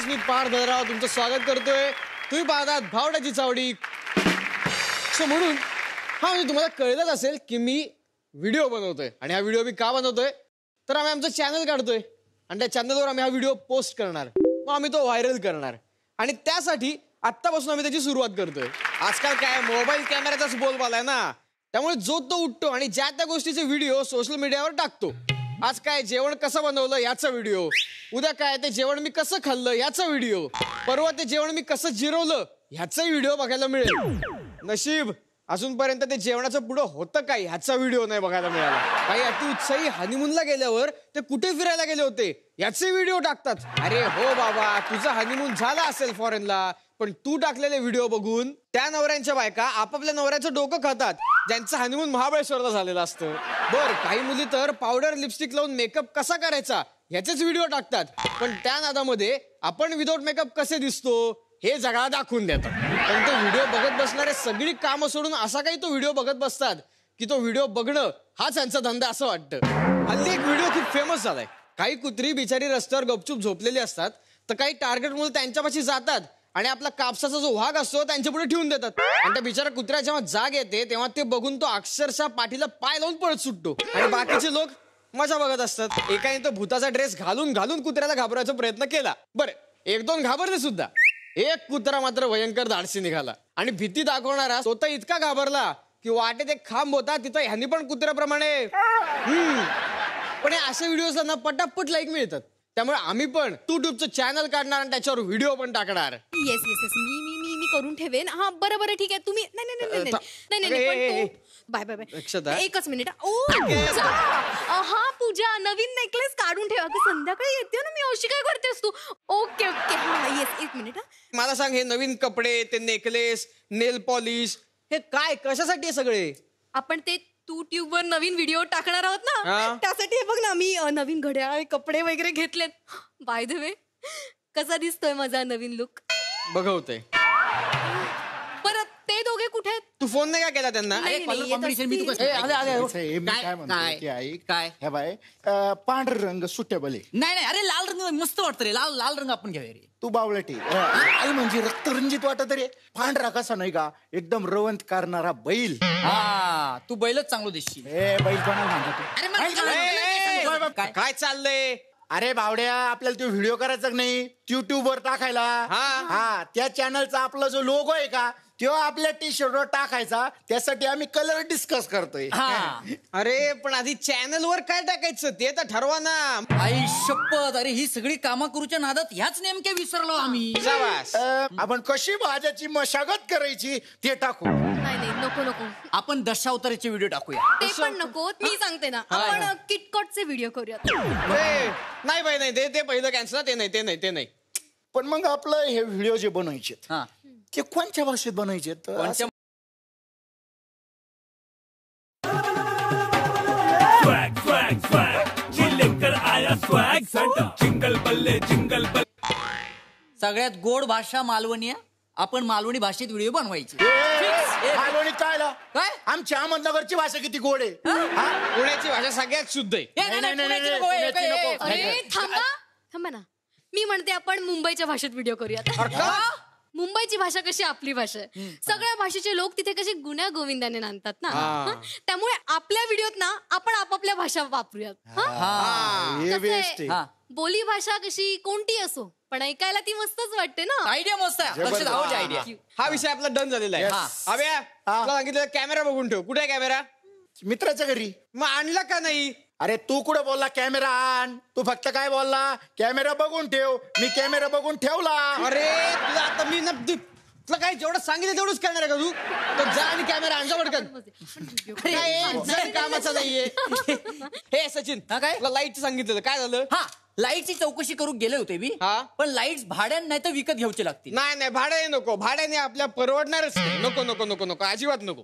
मी पार धरराव तुमचं स्वागत करतोय. तुम्ही पाहतात भावड्याची चावडी. म्हणून म्हणजे तुम्हाला कळलंच असेल की मी व्हिडिओ बनवतोय आणि हा व्हिडिओ मी का बनवतोय तर आम्ही आमचं चॅनल काढतोय आणि त्या चॅनलवर आम्ही हा व्हिडिओ पोस्ट करणार, मग आम्ही तो व्हायरल करणार आणि त्यासाठी आत्तापासून आम्ही त्याची सुरुवात करतोय. आजकाल काय मोबाईल कॅमेऱ्याचाच बोलबाला आहे ना, त्यामुळे जो तो उठतो आणि ज्या त्या गोष्टीचे व्हिडिओ सोशल मीडियावर टाकतो. आज काय जेवण कसं बनवलं याचा व्हिडिओ, उद्या काय ते जेवण मी कसं खाल्लं याचा व्हिडिओ, परवा ते जेवण मी कसं जिरवलं ह्याचाही व्हिडिओ बघायला मिळेल. नशीब अजूनपर्यंत ते जेवणाचं पुढं होतं काय ह्याचा व्हिडिओ नाही बघायला मिळाला. काही अति उत्साही हनीमूनला गेल्यावर ते कुठे फिरायला गेले होते याचे व्हिडिओ टाकतात. अरे हो बाबा, तुझा हनीमून झाला असेल फॉरेनला, पण तू टाकलेले व्हिडिओ बघून त्या नवऱ्यांच्या बायका आपापल्या नवऱ्याचं डोकं खातात ज्यांचं हनीमून महाबळेश्वरला झालेलं असतं. बर, काही मुली तर पावडर लिपस्टिक लावून मेकअप कसा करायचा ह्याचेच व्हिडिओ टाकतात, पण त्या नादामध्ये आपण विदाऊट मेकअप कसे दिसतो हे जगाला दाखवून देतात. पण तो व्हिडिओ बघत बसणारे सगळी कामं सोडून असा काही तो व्हिडिओ बघत बसतात की तो व्हिडिओ बघणं हाच त्यांचा धंदा असं वाटतं. हल्ली एक व्हिडिओ खूप फेमस झालाय. काही कुत्री बिचारी रस्त्यावर गपचूप झोपलेली असतात, तर काही टार्गेट मुलं त्यांच्यापाशी जातात आणि आपला कापसाचा जो वाघ असतो त्यांच्या पुढे ठेवून देतात आणि त्या बिचारा कुत्र्या जेव्हा जाग येते तेव्हा ते बघून तो अक्षरशः पाठीला पाय लावून पळत सुटतो आणि बाकीचे लोक मजा बघत असतात. एकाने तो भूताचा ड्रेस घालून घालून कुत्र्याला घाबरायचा प्रयत्न केला. बरं, एक दोन घाबरले सुद्धा. एक कुत्रा मात्र भयंकर धाडसी निघाला आणि भीती दाखवणारा तो तर इतका घाबरला की वाटेत एक खांब होता तिथं ह्यांनी पण कुत्र्याप्रमाणे पण अशा व्हिडिओला ना पटापट लाईक मिळतात. त्यामुळे आम्ही पण युट्यूबचं चॅनल काढणार आणि त्याच्यावर व्हिडिओ पण टाकणार. येस येस येस मी करून ठेवेन. हा बरं बरं ठीक आहे. तुम्ही नाही बाय बाय बाय. एकच मिनिट. हा पूजा, नवीन नेकलेस काढून ठेवा की संध्याकाळी येते ना मी. अशी काय करतेस तू? ओके ओके हा येस, एक मिनिट. मला सांग, हे नवीन कपडे, ते नेकलेस, नेल पॉलिश, हे काय कशासाठी सगळे? आपण ते तू ट्यूब वर नवीन व्हिडिओ टाकणार आहोत ना, त्यासाठी हे बघ ना मी नवीन घड्याळ, कपडे वगैरे घेतलेत. बाय द वे, कसा दिसतोय माझा नवीन लुक? बघवतोय. परत ते दोघे कुठे आहेत? तू फोन नाही का केला त्यांना? काय बाय, पांढरा रंग सुटेबल आहे. नाही अरे लाल रंग मस्त वाटत रे. लाल रंग आपण घ्यावे रे. तू बावळटी आई म्हणजे रक्तरंजित वाटत रे. पांढरा कसा नाही का, एकदम रवंत करणारा बैल. हा, तू बैलच चांगलं दिसशील. बैल कोणाला म्हणतो? काय चाललंय? अरे बावड्या, आपल्याला तो व्हिडिओ करायचा नाही, युट्यूब वर टाकायला. हा, त्या चॅनलचा आपला जो लोगो आहे का तो आपल्या टी शर्टवर टाकायचा. त्यासाठी आम्ही कलर डिस्कस करतोय. अरे पण आधी चॅनल वर काय टाकायचं ते तर ठरवा ना. आई शपथ, अरे ही सगळी कामा करूच्या नादात ह्याच नेमक्या विसरलो आम्ही. आपण कशी भाज्याची मशागत करायची ते टाकू. नाही नको आपण दशावताराचे व्हिडिओ टाकूया. ते पण नको. मी सांगते ना, आपण किटकॉटचे व्हिडिओ करूया. नाही बाई, नाही ते पहिलं कॅन्सल. ते नाही. पण मग आपलं हे व्हिडिओ जे बनवायचे ते कोणत्या भाषेत बनवायचे? सगळ्यात गोड भाषा मालवणी आहे. आपण मालवणी भाषेत व्हिडिओ बनवायचे. मालवणी काय आमच्या अहमदनगरची भाषा किती गोड आहे. पुण्याची भाषा सगळ्यात शुद्ध आहे. अरे थांबा ना, मी म्हणते आपण मुंबईच्या भाषेत व्हिडिओ करूया. मुंबईची भाषा कशी आपली भाषा आहे. सगळ्या भाषेचे लोक तिथे कशी गुण्या गोविंदाने नांदतात ना, त्यामुळे आपल्या व्हिडिओत ना आपण आपापल्या भाषा वापरूयात. बोली भाषा कशी कोणती असो, पण ऐकायला ती मस्तच वाटते ना. आयडिया मस्त आहे. हा विषय आपला डन झालेला आहे. अभ्या, तुला सांगितलं कॅमेरा बघून ठेव. कुठे आहे कॅमेरा? मित्राच्या घरी. मग आणला का नाही? अरे तू कुठं बोलला कॅमेरा आण? तू फक्त काय बोलला, कॅमेरा बघून ठेव. मी कॅमेरा बघून ठेवला. अरे तुला आता मी ना तुला काय जेवढं सांगितलं तेवढंच करणार आहे का तू? तर जा आणि कॅमेरा आणजा पटकन. कामाचा नाहीये. हे सचिन, काय तुला लाईटचं सांगितलं काय झालं? लाईटची चौकशी करून गेले होते मी. पण लाईट्स भाड्याने नाही तर विकत घ्यायचे लागतील. नाही भाड्याने नको. भाड्याने आपल्या परवडणारच नको. अजिबात नको.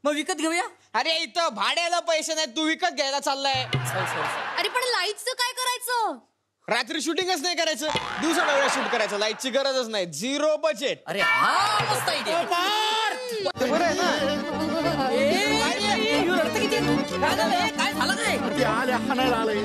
मग विकत घेऊया. अरे इथं भाड्याला पैसे नाही, तू विकत घ्यायला चाललाय. अरे पण लाईटचं काय करायचं? रात्री शूटिंगच नाही करायचं, दिवसा वेळा शूट करायचं. लाईटची गरजच नाही. 0 बजेट. अरे हा मस्त आयडिया. बरं आहे ना? काय झालं? आले हाणायला आलंय.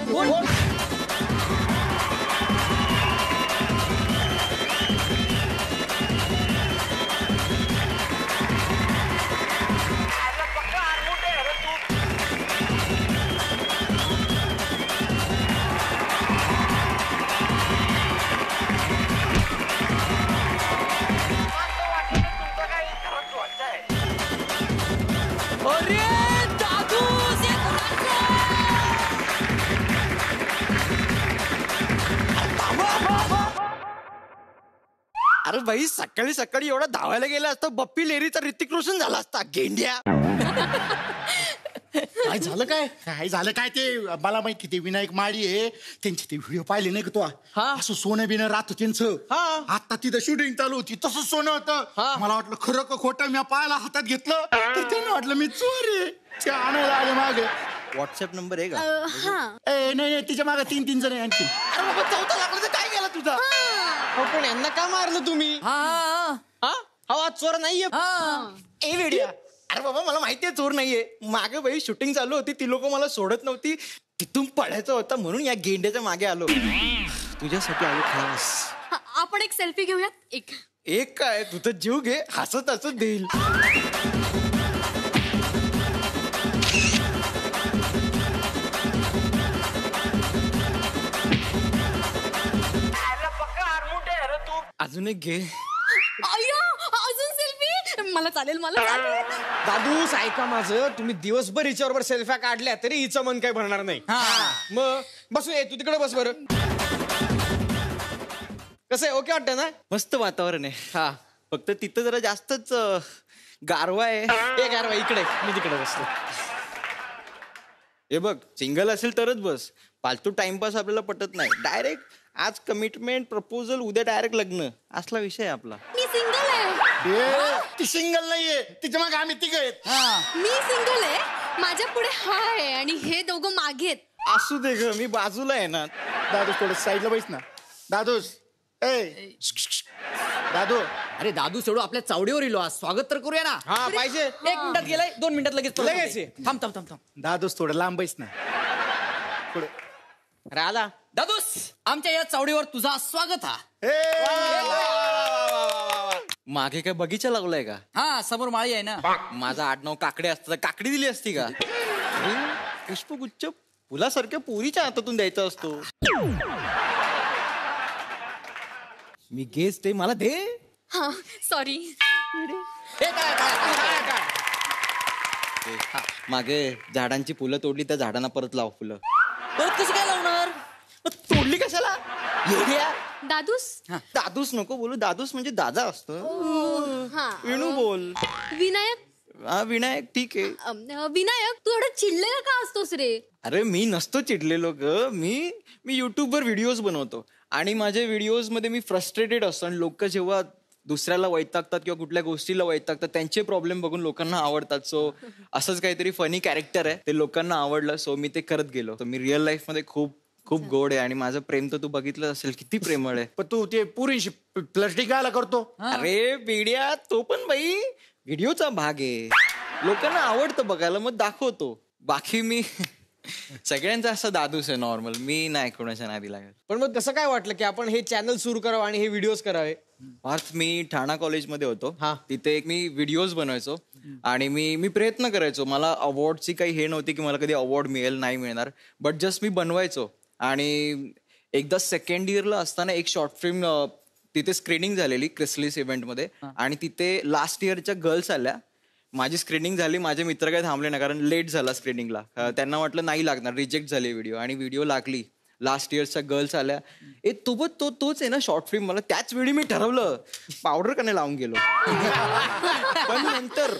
अरे बाई सकाळी सकाळी एवढा धावायला गेला असता बप्पी लेरीचा ऋतिक रोशन झाला असता गेंड्या. काय झालं काय? काय झालं काय ते मला माहिती ते विनायक माळी आहे त्यांचे ते व्हिडिओ पाहिले नाही का तू असं सोनं बिनं राहतं त्यांचं. आता तिथं शूटिंग चालू होती तसं सोनं होतं. मला वाटलं खरं का खोटं मी पायाला हातात घेतलं तर त्यांना वाटलं मी चोर आहे. ते आणायला आले मागे. व्हॉट्सअप नंबर आहे का? हा ए नाही तिच्या मागे 3 जण आहे आणखी. अरे बाबा चौथा लागला तर काय केला तुझा? पण यांना का मारलं तुम्ही? हा चोर नाहीये. ए वेड्या. अरे बाबा मला माहितीये चोर नाहीये. मागे बाई शूटिंग चालू होती ती लोक मला सोडत नव्हती तिथून पळायचं होतं म्हणून या गेंड्याच्या मागे आलो. तुझ्यासाठी आलो खास. आपण एक सेल्फी घेऊयात. एक काय तू तर जीव घे हसत हसत देईल. अजून एक घे. अजून सेल्फी मला चालेल मला चालेल. दादूस ऐका माझं, तुम्ही दिवसभर हिच्याबरोबर सेल्फ्या काढल्या तरी हिचं मन काही भरणार नाही. मग बसून ये तू तिकडे बस बरं. कसं आहे ओके वाटतं ना? मस्त वातावरण आहे. हा फक्त तिथं जरा जास्तच गारवा आहे. एक गारवा इकडे मी तिकडे बसतो. हे बघ सिंगल असेल तरच बस. फालतू टाइमपास आपल्याला पटत नाही. डायरेक्ट आज कमिटमेंट प्रपोजल उद्या डायरेक्ट लग्न असला विषय आहे आपला. मी सिंगल आहे. ती सिंगल नाहीये तिच्या मागे आम्ही तिघ आहेत. मी सिंगल आहे. माझ्या पुढे हा आहे आणि हे दोघं मागे आहेत. असू दे ग मी बाजूला आहे ना. दादूस थोडं साईडला बैस ना. दादूस ए दादू. अरे दादू सोडू आपल्या चावडीवर इलो आज स्वागत तर करूया ना. हा पाहिजे. 1 मिनिटात गेलाय 2 मिनिटात लगेच लगेच ये. थांब थांब थांब थांब. दादूस थोडं लांब बैस ना. पुढे राधा दादूस आमच्या या चावडीवर तुझा स्वागत हा. मागे काय बगीचा लागलाय का? हा समोर माळी आहे ना. माझा आडनाव काकडे असतं तर काकडी दिली असती का? अरे, पुष्पगुच्छ फुलासारख्या पोरीच्या हातातून द्यायचा असतो. मी गेस ते मला दे. हा सॉरी. मागे झाडांची फुलं तोडली त्या झाडांना परत लाव फुलं. परत कसं काय लावणार? तोडली कशाला? येड्या. दादूस. दादूस नको बोलू. दादूस म्हणजे दादा असतो. हा विणू बोल. विनायक. हा विनायक ठीक आहे. विनायक तू एवढं चिडलेला का असतोस रे? अरे मी नसतो चिडलेलो ग. मी युट्यूबवर व्हिडिओज बनवतो आणि माझ्या व्हिडिओज मध्ये मी फ्रस्ट्रेटेड असतो आणि लोक जेव्हा दुसऱ्याला वैतागतात किंवा कुठल्या गोष्टीला वैतागतात त्यांचे प्रॉब्लेम बघून लोकांना आवडतात. सो असंच काहीतरी फनी कॅरेक्टर आहे ते लोकांना आवडलं सो मी ते करत गेलो. तर मी रिअल लाईफ मध्ये खूप खूप गोड आहे आणि माझं प्रेम तर तू बघितलं असेल किती प्रेमळ आहे. पण तू ते पुरीशी प्लास्टिक आला करतो. अरे बिड्या तो पण बाई व्हिडिओचा भाग आहे. लोकांना आवडतं बघायला मग दाखवतो. बाकी मी सगळ्यांचा असं दादूस आहे नॉर्मल. मी नाही कोणाच्या नादी लागत. पण मग कसं काय वाटलं की आपण हे चॅनल सुरू करावं आणि हे व्हिडिओज करावे? पार्थ मी ठाणा कॉलेजमध्ये होतो. हा. तिथे एक मी व्हिडिओज बनवायचो आणि मी प्रयत्न करायचो. मला अवॉर्डची काही हे नव्हती की मला कधी अवॉर्ड मिळेल नाही मिळणार. बट जस्ट मी बनवायचो आणि एकदा सेकंड इयरला असताना एक शॉर्ट फिल्म तिथे स्क्रीनिंग झालेली क्रिसलिस इव्हेंटमध्ये आणि तिथे लास्ट इयरच्या गर्ल्स आल्या. माझी स्क्रीनिंग झाली. माझे मित्र काही थांबले नाही कारण लेट झाला स्क्रीनिंगला. त्यांना वाटलं नाही लागणार रिजेक्ट झाली व्हिडिओ आणि व्हिडिओ लागली. लास्ट इयर्सच्या गर्ल्स आल्या. तोच आहे ना शॉर्ट फिल्म. मला त्याच वेळी मी ठरवलं पावडर का नाही लावून गेलो. पण नंतर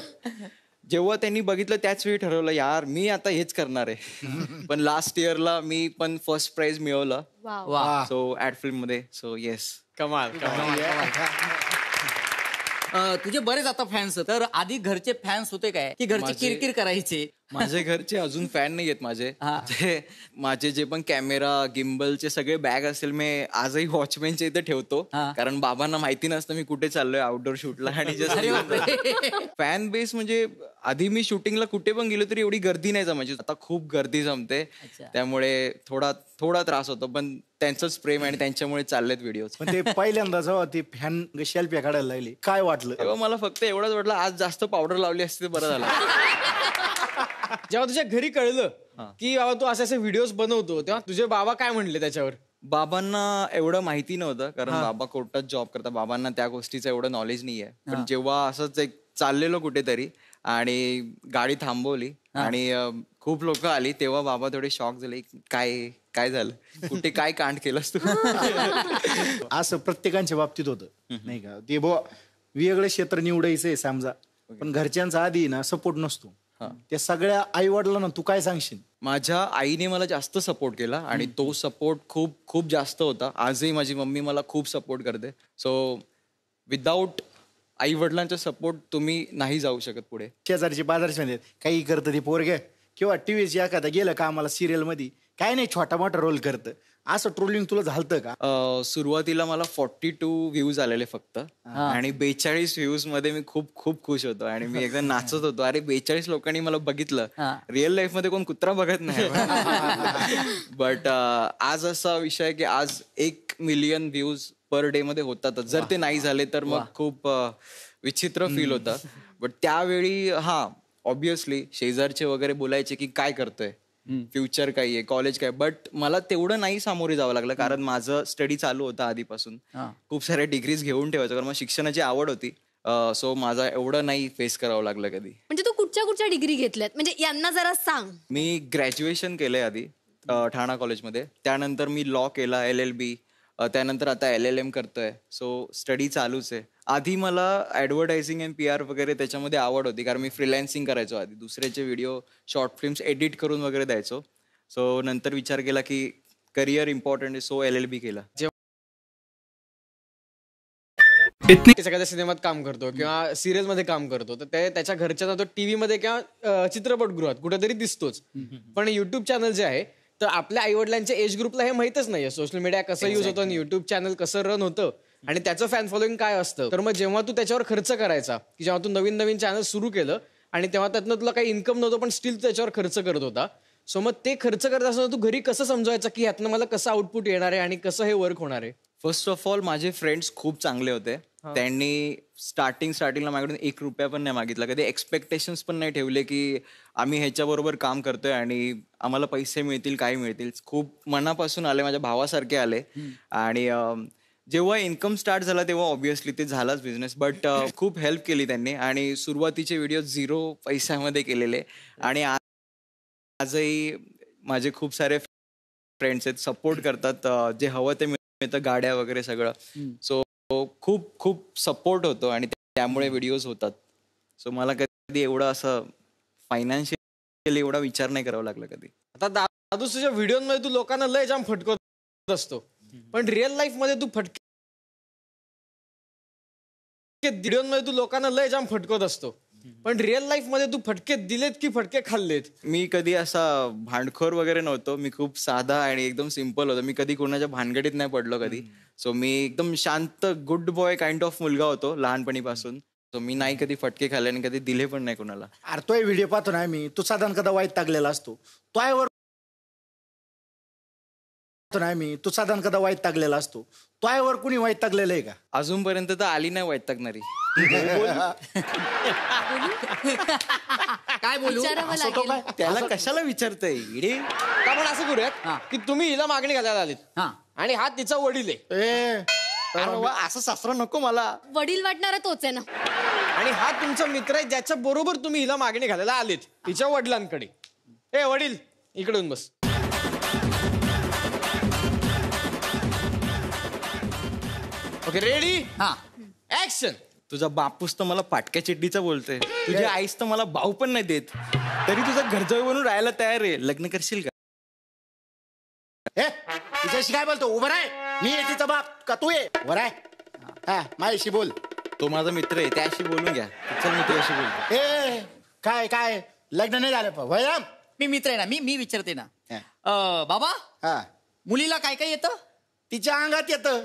जेव्हा त्यांनी बघितलं त्याच वेळी ठरवलं यार मी आता हेच करणार आहे. पण लास्ट इयरला मी पण फर्स्ट प्राइज मिळवलं. सो ऍड फिल्म मध्ये. So yes. कमाल. तुझे बरेच आता फॅन्स तर आधी घरचे फॅन्स होते काय की घरचे किरकिर करायचे? माझे घरचे अजून फॅन नाही आहेत माझे. माझे जे पण कॅमेरा गिम्बलचे सगळे बॅग असेल मी आजही वॉचमॅनच्या इथे ठेवतो कारण बाबांना माहिती नसतं मी कुठे चाललोय आउटडोर शूटला. आणि फॅन बेस म्हणजे आधी मी शूटिंगला कुठे पण गेलो तरी एवढी गर्दी नाही जमायची. आता खूप गर्दी जमते त्यामुळे थोडा त्रास होतो. पण त्यांचंच प्रेम आणि त्यांच्यामुळे चाललेत व्हिडिओ. पण ते पहिल्यांदा जेव्हा ती फॅन सेल्फी काढायला लागली काय वाटलं? तेव्हा मला फक्त एवढंच वाटलं आज जास्त पावडर लावली असती तर बरं झालं. जेव्हा तुझ्या घरी कळलं की बाबा तू असे व्हिडिओज बनवतो तेव्हा तुझे बाबा काय म्हणले त्याच्यावर? बाबांना एवढं माहिती नव्हतं कारण बाबा कोर्टात जॉब करतात. बाबांना त्या गोष्टीचं एवढं नॉलेज नाहीये. पण जेव्हा असंच एक चाललेलो कुठेतरी आणि गाडी थांबवली आणि खूप लोक आली तेव्हा बाबा थोडे शॉक झाले काय काय झालं कुठे काय कांड केलंस तू असं प्रत्येकांच्या बाबतीत होतं नाही का ते वेगळं क्षेत्र निवडायचंय समजा पण घरच्यांचा आधी ना सपोर्ट नसतो त्या सगळ्या आई वडिलांना तू काय सांगशील? माझ्या आईने मला जास्त सपोर्ट केला आणि तो सपोर्ट खूप खूप जास्त होता. आजही माझी मम्मी मला खूप सपोर्ट करते. सो विदाऊट आई वडिलांचा सपोर्ट तुम्ही नाही जाऊ शकत पुढे. शेजारची बाजारची म्हणजे काही करतं ते पोरगे किंवा टीव्हीची एखादा गेलं का आम्हाला सिरियल मध्ये काय नाही छोटा मोठा रोल करतं असं ट्रोलिंग तुला झालतं का? सुरुवातीला मला 42 व्ह्यूज आलेले फक्त आणि 42 व्ह्यूज मध्ये मी खूप खूप खुश होतो आणि मी एकदम नाचत होतो. अरे 42 लोकांनी मला बघितलं. रिअल लाईफ मध्ये कोण कुत्रा बघत नाही. बट आज असा विषय आहे की आज 1 मिलियन व्ह्यूज पर डे मध्ये होतात. जर ते नाही झाले तर मग खूप विचित्र फील होतं. बट त्यावेळी ऑब्विसली शेजारचे वगैरे बोलायचे की काय करतोय, फ्युचर काय आहे, कॉलेज काय. बट मला तेवढं नाही सामोरे जावं लागलं कारण माझं स्टडी चालू होतं आधीपासून. खूप साऱ्या डिग्रीज घेऊन ठेवायचं कारण मला शिक्षणाची आवड होती. सो माझा एवढं नाही फेस करावं लागलं कधी. म्हणजे तू कुठच्या डिग्री घेतल्यात म्हणजे यांना जरा सांग. मी ग्रॅज्युएशन केलंय आधी ठाणा कॉलेजमध्ये. त्यानंतर मी लॉ केला, LLB. त्यानंतर आता LLM करतोय. सो स्टडी चालूच आहे. आधी मला ऍडव्हर्टायझिंग अँड PR वगैरे त्याच्यामध्ये आवड होती कारण मी फ्रीलान्सिंग करायचो आधी. दुसऱ्याचे व्हिडिओ शॉर्ट फिल्म्स एडिट करून वगैरे द्यायचो. सो नंतर विचार केला की करिअर इम्पॉर्टंट आहे. सो LLB केला. एखाद्या सिनेमात काम करतो किंवा सिरियल मध्ये काम करतो तर त्याच्या घरच्यांना तो टीव्ही मध्ये किंवा चित्रपटगृहात कुठेतरी दिसतोच. पण युट्यूब चॅनल जे आहे तर आपल्या आई वडिलांच्या एज ग्रुपला हे माहितच नाहीये सोशल मीडिया कसं युज होतं आणि युट्यूब चॅनल कसं रन होतं आणि त्याचं फॅन फॉलोइंग काय असतं. तर मग जेव्हा तू त्याच्यावर खर्च करायचा की जेव्हा तू नवीन नवीन चॅनल सुरू केलं आणि तेव्हा त्यातनं तुला काही इन्कम नव्हतं पण स्टील त्याच्यावर खर्च करत होता. सो मग ते खर्च करत असताना तू घरी कसं समजवायचं की ह्यातनं मला कसं आउटपुट येणार आहे आणि कसं हे वर्क होणार आहे? फर्स्ट ऑफ ऑल माझे फ्रेंड्स खूप चांगले होते. त्यांनी स्टार्टिंगला माझ्याकडून 1 रुपया पण नाही मागितला. कधी एक्सपेक्टेशन्स पण नाही ठेवले की आम्ही ह्याच्याबरोबर काम करतोय आणि आम्हाला पैसे मिळतील काय मिळतील. खूप मनापासून आले, माझ्या भावासारखे आले. आणि जेव्हा इन्कम स्टार्ट झाला तेव्हा ऑब्व्हियसली ते झालाच बिझनेस. बट खूप हेल्प केली त्यांनी आणि सुरुवातीचे व्हिडिओ 0 पैशामध्ये केलेले. आणि आजही माझे खूप सारे फ्रेंड्स आहेत, सपोर्ट करतात. जे हवं ते मिळतं, गाड्या वगैरे सगळं. सो खूप खूप सपोर्ट होतो आणि त्यामुळे व्हिडिओज होतात. सो मला कधी एवढं असं फायनान्शियली एवढा विचार नाही करावा लागला कधी. आता दादू तुझ्या व्हिडिओमध्ये तू लोकांना लय जाम फटकत असतो पण रिअल लाईफ मध्ये तू फटके दिलेत की फटके खाल्लेत? मी कधी असा भांडखोर वगैरे नव्हतो. मी खूप साधा आणि एकदम सिम्पल होतो. मी कधी कोणाच्या भानगडीत नाही पडलो कधी. सो मी एकदम शांत गुड बॉय काइंड ऑफ मुलगा होतो लहानपणीपासून. सो मी नाही कधी फटके खाल्ले आणि कधी दिले पण नाही कोणाला. अरे तो व्हिडिओ पाहतो ना मी, तू साधारण कदा वाईट टाकलेला असतो तोवर कुणी वाईट टाकलेलं आहे का? अजूनपर्यंत तर आली नाही वाईट टाकणारी. काय बोलू? विचारावं लागेल. त्याला कशाला विचारतय इडे? आपण असं करूयात की तुम्ही हिला मागणी घालायला आलीत आणि हा तिचा वडील आहे. असं सासरा नको मला. वडील वाटणारा तोच आहे ना. आणि हा तुमचा मित्र आहे ज्याच्या बरोबर तुम्ही हिला मागणी घालायला आलेत तिच्या वडिलांकडे. ए वडील इकडून बस. Okay ready? ऍक्शन. तुझा बापूस तर मला पाटक्या चिड्डीचा बोलतोय. तुझी आईस तर मला भाऊ पण नाही देत तरी तुझा घरजवळ बनून राहायला तयार आहे. लग्न करशील का? तिच्याशी काय बोलतो? उभं आहे. मी आहे तिचा बाप का तू आहे? उभं आहे. हा माझ्याशी बोल. तो माझा मित्र आहे, त्याशी बोलून घ्या. चल मी तुझ्याशी बोलतो. काय काय लग्न नाही झालं पण मी मित्र आहे ना. मी विचारते ना बाबा, मुलीला काय काय येतं? तिच्या अंगात येतं.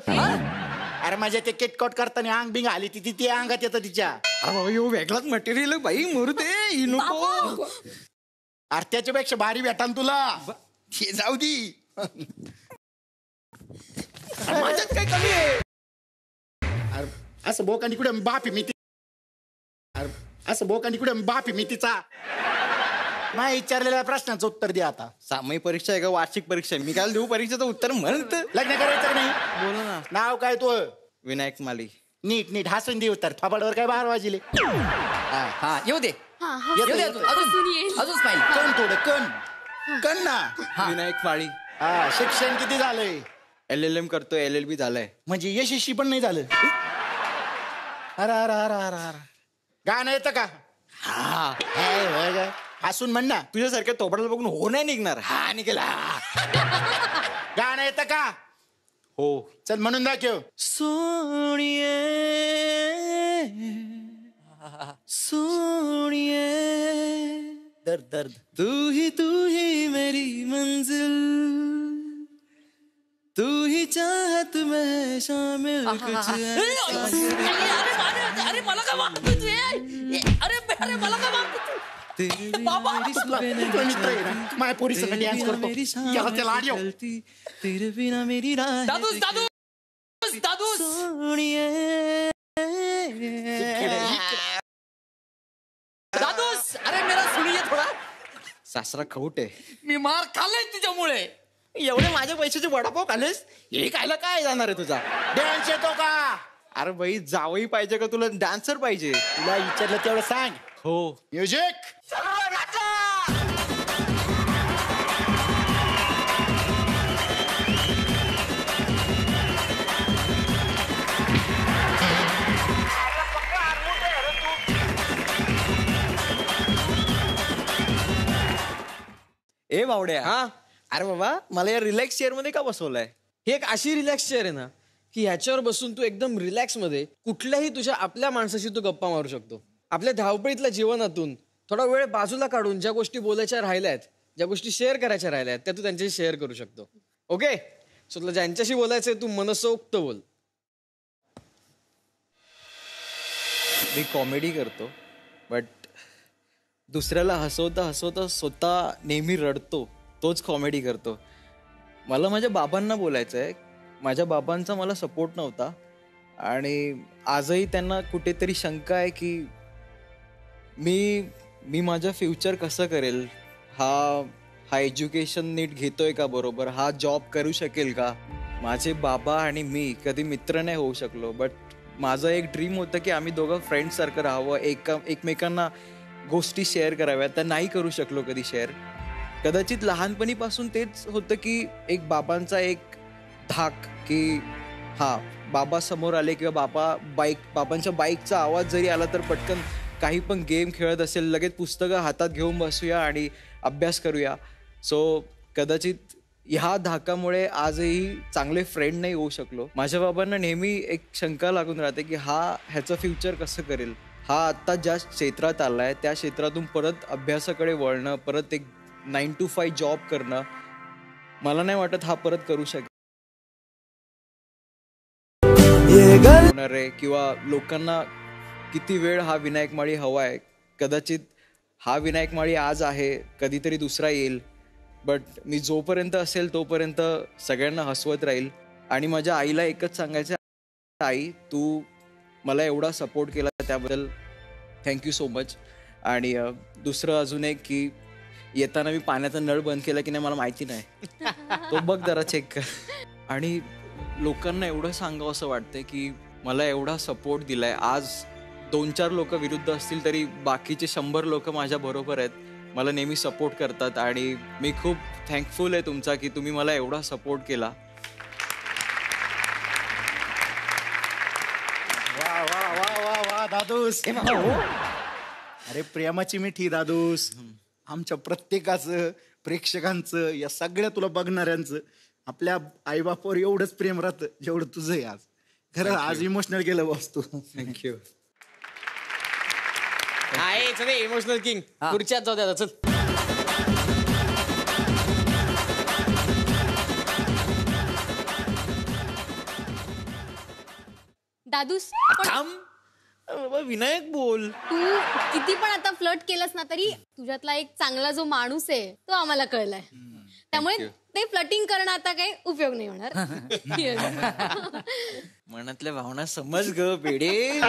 अरे माझ्या ते केटकट करताना अंग बिंग आली ती अंगात येतं तिच्या. वेगळाच मटेरियल बाई मरू दे नको. अरे त्याच्यापेक्षा भारी भेटा तुला. हे जाऊ दी. माझ्यात काय कमी आहे? अरे असं बोकांनी कुठे बाप मी मी तिचा. नाही विचारलेल्या प्रश्नाचं उत्तर द्या आता. सामायिक परीक्षा आहे का वार्षिक परीक्षा? मी काल देऊ परीक्षेचं उत्तर म्हणत. लग्न करायचं नाही? बोल ना. नाव काय तू? विनायक माली. नीट हसून दे उत्तर. थोबाडावर काय 12 वाजले. हा येऊ दे. अजून स्माईल. कण थोडं कण ना. विनायक माळी. हा शिक्षण किती झालंय? LLM करतोय, LLB झालंय. म्हणजे यशस्वी पण नाही झालं. अरे अरे अरे अरे अरे गाणं येतं का? हसून म्हण ना. तुझ्यासारख्या तोबडाला बघून हो नाही निघणार. हा निघाला. गाणं येतं का? हो. चल म्हणून दाखव. सोनिये सोनिये दर्द दर्द तू ही मेरी मंजिल, तू ही चाहत में शामिल कुछ अरे मला काय वागतोय तू? अरे मला काय वागतोय? माझ्या पोरीसंग डान्स करतो. त्याला त्याला आडव. तेरे बिना मेरी राह दादूस दादूस दादूस सोनिये दादूस, अरे मेरा सुनिये थोडा. सासरा खौट आहे. मी मार खाल्लाय तुझ्यामुळे. एवढे माझ्या पैशाचे वडापाव खाल्लेस, हे खायला काय जाणार आहे तुझा? डान्स येतो का? अरे बाई जावई पाहिजे का तुला डान्सर पाहिजे? तुला विचारलं तेवढं सांग. हो. म्युझिक. ए बावड्या. हा. अरे बाबा मला या रिलॅक्स चेअर मध्ये का बसवलंय? ही एक अशी रिलॅक्स चेअर आहे ना की ह्याच्यावर बसून तू एकदम रिलॅक्स मध्ये कुठल्याही तुझ्या आपल्या माणसाशी तू गप्पा मारू शकतो. आपल्या धावपळीतल्या जीवनातून थोडा वेळ बाजूला काढून ज्या गोष्टी बोलायच्या राहिल्या आहेत, ज्या गोष्टी शेअर करायच्या राहिल्या आहेत, त्या तू त्यांच्याशी शेअर करू शकतो. ओके, सो तुला ज्यांच्याशी बोलायचंय तू मनसोक्त बोल. मी कॉमेडी करतो, बट दुसऱ्याला हसवता हसवता स्वतः नेहमी रडतो, तोच कॉमेडी करतो. मला माझ्या बाबांना बोलायचं आहे. माझ्या बाबांचा मला सपोर्ट नव्हता आणि आजही त्यांना कुठेतरी शंका आहे की मी माझं फ्युचर कसं करेल. हा एज्युकेशन नीट घेतोय का बरोबर, हा जॉब करू शकेल का. माझे बाबा आणि मी कधी मित्र नाही होऊ शकलो, बट माझं एक ड्रीम होतं की आम्ही दोघं फ्रेंड्ससारखं राहावं, एकमेकांना गोष्टी शेअर कराव्या. त्या नाही करू शकलो कधी शेअर. कदाचित लहानपणीपासून तेच होतं की एक बाबांचा एक धाक की हा बाबा समोर आले किंवा बाबांच्या बाईकचा आवाज जरी आला तर पटकन काही पण गेम खेळत असेल लगेच पुस्तकं हातात घेऊन बसूया आणि अभ्यास करूया. सो कदाचित ह्या धाकामुळे आजही चांगले फ्रेंड नाही होऊ शकलो. माझ्या बाबांना नेहमी एक शंका लागून राहते की ह्याचं फ्युचर कसं करेल. हा आत्ता ज्या क्षेत्रात आलाय त्या क्षेत्रातून परत अभ्यासाकडे वळणं, परत एक 9 to 5 जॉब करणं, मला नाही वाटत हा परत करू शकेल किंवा लोकांना किती वेळ हा विनायक माळी हवाय. कदाचित हा विनायक माळी आज आहे, कधीतरी दुसरा येईल, बट मी जोपर्यंत असेल तोपर्यंत सगळ्यांना हसवत राहील. आणि माझ्या आईला एकच सांगायचं, आई तू मला एवढा सपोर्ट केला त्याबद्दल थँक्यू सो मच. आणि दुसरं अजून एक की येताना मी पाण्याचा नळ बंद केला की नाही मला माहिती नाही, तो बघ जरा चेक कर. आणि लोकांना एवढं सांगावं असं वाटतंय की मला एवढा सपोर्ट दिलाय. आज 2-4 लोक विरुद्ध असतील तरी बाकीचे 100 लोक माझ्या बरोबर आहेत, मला नेहमी सपोर्ट करतात. आणि मी खूप थँकफुल आहे तुमचा की तुम्ही मला एवढा सपोर्ट केला. वा वा वा वा वा दादूस. अरे प्रेमाची मिठी दादूस. आमच्या प्रत्येकाचं, प्रेक्षकांचं, या सगळ्या तुला बघणाऱ्यांचं आपल्या आईबापावर एवढंच प्रेम राहतं जेवढं तुझं आहे आज. खरं आज इमोशनल गेलं बॉस तू. थँक्यू. आहे चल इमोशनल किंग. खुर्च्यात जाऊ द्या चल. दादूस बाबा विनायक बोल. तू किती पण आता फ्लर्ट केलंस ना तरी तुझ्यातला एक चांगला जो माणूस आहे तो आम्हाला कळलाय. त्यामुळे ते फ्लटिंग करणं आता काही उपयोग नाही होणार. मनातल्या भावना समज ग पेडे.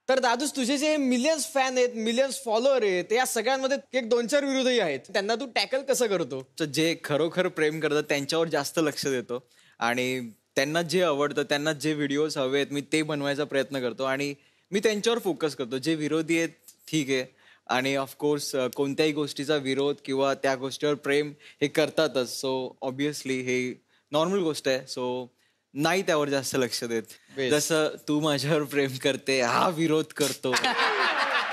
तर दादूस तुझे जे मिलियन्स फॅन आहेत, मिलियन्स फॉलोअर आहेत, या सगळ्यांमध्ये एक 2-4 विरोधही आहेत. त्यांना तू टॅकल कसं करतो? तर जे खरोखर प्रेम करतात त्यांच्यावर जास्त लक्ष देतो आणि त्यांना जे आवडतं, त्यांना जे व्हिडिओज हवे आहेत मी ते बनवायचा प्रयत्न करतो आणि मी त्यांच्यावर फोकस करतो. जे विरोधी आहेत ठीक आहे, आणि ऑफकोर्स कोणत्याही गोष्टीचा विरोध किंवा त्या गोष्टीवर प्रेम हे करतातच. सो ऑब्विसली हे नॉर्मल गोष्ट आहे. सो नाही त्यावर जास्त लक्ष देत. जसं तू माझ्यावर प्रेम करते, हा विरोध करतो.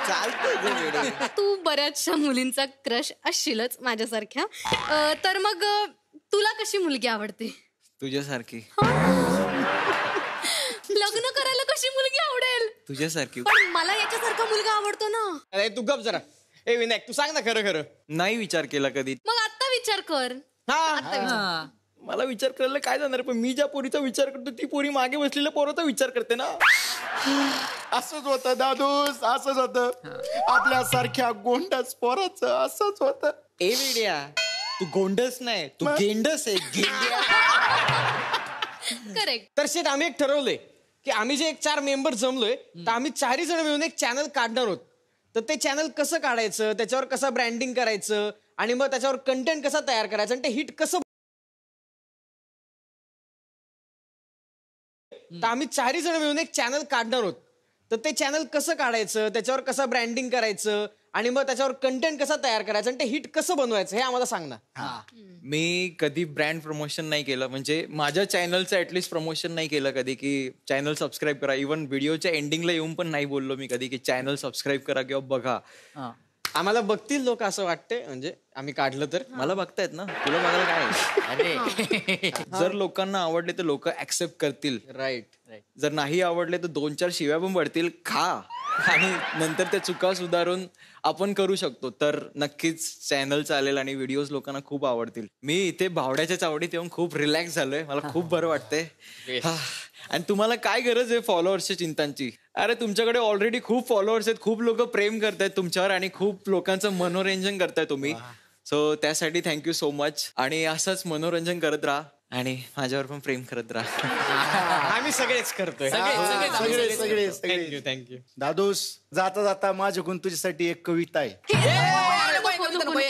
चालतं. तू बऱ्याचशा मुलींचा क्रश असशीलच माझ्यासारख्या. तर मग तुला कशी मुलगी आवडते? तुझ्यासारखी. लग्न करायला कशी मुलगी आवडेल? तुझ्यासारखी. पण मला याच्यासारखा मुलगा आवडतो ना. अरे तू गप जरा. ए विनायक तू सांग ना खरं खरं. नाही विचार केला कधी. मग आता विचार कर. आता विचार. मला विचार करायला काय जाणार, पण मी ज्या पोरीचा विचार करतो ती पोरी मागे बसलेल्या पोराचा विचार करते ना. असंच होतं दादूस, असंच होतं आपल्यासारख्या गोंडस पोराचं असंच होतं. ए वेड्या, तू गोंडस नाही, तू गेंडस आहे. गेंड्या. करेक्ट. तर शेट आम्ही एक ठरवलंय की आम्ही जे 4 मेंबर जमलोय तर आम्ही 4 जण मिळून एक चॅनल काढणार आहोत. तर ते चॅनल कसं काढायचं, त्याच्यावर कसं ब्रँडिंग करायचं आणि मग त्याच्यावर कंटेंट कसा तयार करायचं आणि ते हिट कसं. तर आम्ही 4 जण मिळून एक चॅनल काढणार आहोत. तर ते चॅनल कसं काढायचं, त्याच्यावर कसं ब्रँडिंग करायचं आणि मग त्याच्यावर कंटेंट कसा तयार करायचं आणि ते हिट कसं बनवायचं हे आम्हाला सांग ना. मी कधी ब्रँड प्रमोशन नाही केलं, म्हणजे माझ्या चॅनलचं ऍटलिस्ट प्रमोशन नाही केलं कधी की चॅनल सबस्क्राईब करा. इव्हन व्हिडिओच्या एंडिंगला येऊन पण नाही बोललो मी कधी की चॅनल सबस्क्राईब करा किंवा बघा. आम्हाला बघतील लोक असं वाटते, म्हणजे आम्ही काढलं तर. मला बघतायत ना, तुला बघायला काय. अरे जर लोकांना आवडले तर लोक ऍक्सेप्ट करतील. राईट. जर नाही आवडले तर 2-4 शिव्या पण पडतील, खा, आणि नंतर त्या चुका सुधारून आपण करू शकतो. तर नक्कीच चॅनल चालेल आणि व्हिडिओज लोकांना खूप आवडतील. मी इथे भावड्याच्या चावडीत येऊन खूप रिलॅक्स झालोय. मला खूप बरं वाटतंय. आणि तुम्हाला काय गरज आहे फॉलोअर्सच्या चिंतांची? अरे तुमच्याकडे ऑलरेडी खूप फॉलोअर्स आहेत, खूप लोक प्रेम करतायत तुमच्यावर आणि खूप लोकांचं मनोरंजन करताय तुम्ही. सो त्यासाठी थँक्यू सो मच. आणि असंच मनोरंजन करत राहा आणि माझ्यावर पण प्रेम करत राहा. आम्ही सगळेच करतोय. सगळे सगळे सगळे. थँक्यू. दादूस, जाता जाता माझ्याकडून तुझ्यासाठी एक कविता आहे.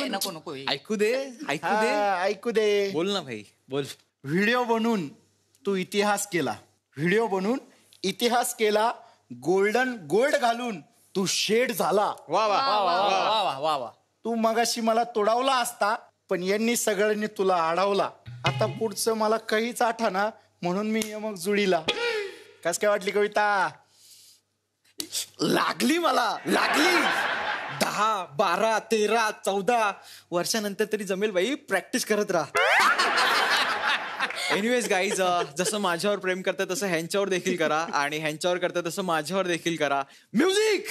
नको नको. ऐकू दे, ऐकू दे, ऐकू दे. बोल ना भाई, बोल. व्हिडिओ बनवून तू इतिहास केला, व्हिडिओ बनवून इतिहास केला, गोल्ड घालून तू शेड झाला. वा वा. वा वा वा. तू मगाशी मला तोडावला असता, पण यांनी सगळ्यांनी तुला अडवला. आता पुढचं मला काहीच आठवना, म्हणून मी मग जुळीला. कस काय वाटली कविता? लागली मला, लागली. 10, 12, 13, 14 वर्षानंतर तरी जमेल बाई. प्रॅक्टिस करत राहा. एनिवेज गाईज, जसं माझ्यावर प्रेम करता तसं ह्यांच्यावर देखील करा आणि ह्यांच्यावर करता तसं माझ्यावर देखील करा. म्युझिक.